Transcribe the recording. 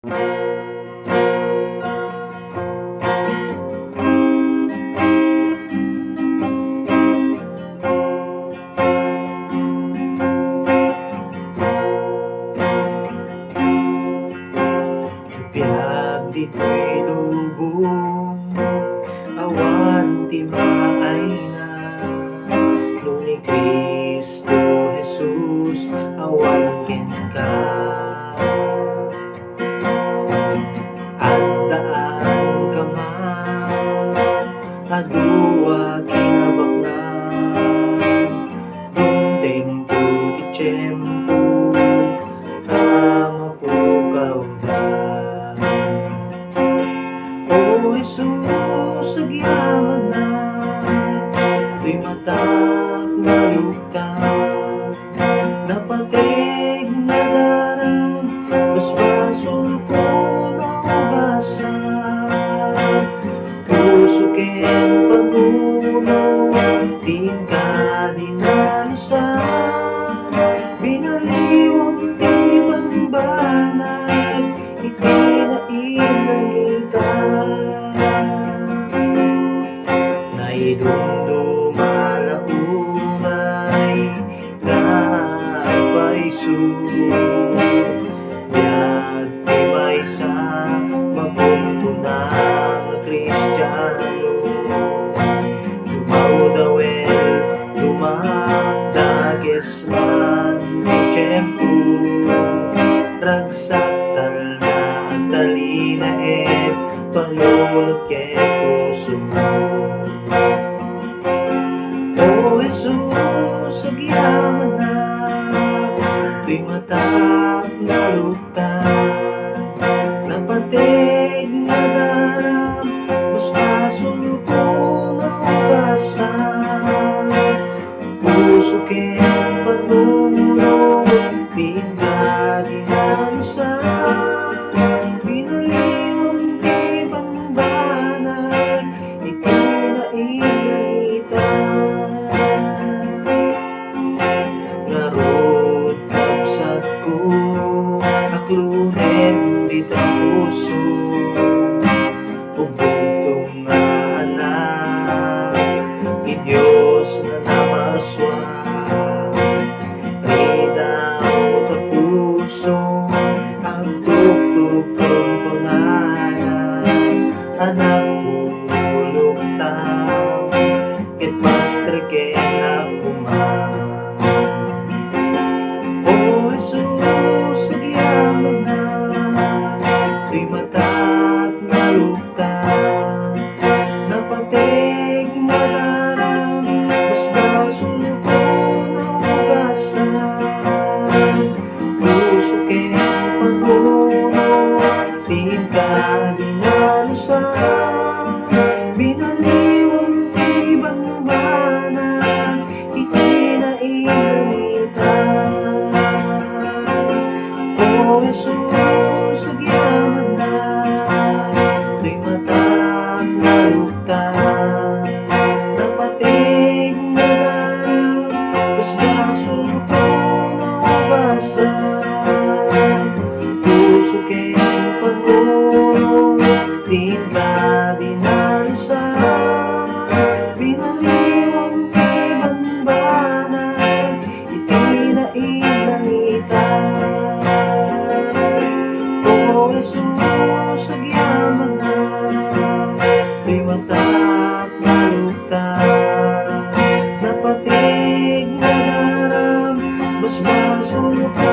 Biag di ko'y lubong, awan ti maay na. No ni Cristo Jesus, awan ken ka. At daan ka man, aduwa kinabaklan. Dunteng po ti tiyempo, mapukaw na. O Jesus, agyaman na, tuy matak malugtan, napatig na daram, mas basol ko na ugasan. Puso ken panuno, din ka dinalusan, binaliwang ti banbanag, itinailangitan. Naidumdumala umay na paiso, biag ti maysa maguntunang Kristiyano. Lumaw dawel dumagdages man ti tiyempo, ragsak talna at talina et panunot ken puso mo. O Jesus, agyaman na, tuy matak nalugtan, napatig na daram, mas basol ko na ugasan. Puso ken panuno, din ka dinalusan, binaliwang ti banbanag, itinailangitan. Narod kapsat ko, aklunen di ta puso, ug bugtong nga anak, ni Dios nga namarswan. Ridaw ta puso, ang tugtugtong pangalan, anak ulog tao, ket pastre ken ako man. O Jesus, agyaman na, tuy matak nalugtan, napatig na daram, mas basol ko na ugasan. Puso ken panuno, din ka dinalusan, binaliwang ti banbanag, itinailangitan. O Jesus, agyaman na, tuy matak nalugtan, napatig na daram, mas basol ko na ugasan. Puso ken panuno, din ka dinalusan, binaliwang ti banbanag, itinailangitan. O Jesus, agyaman na, tuy matak nalugtan, napatig na daram, mas basol ko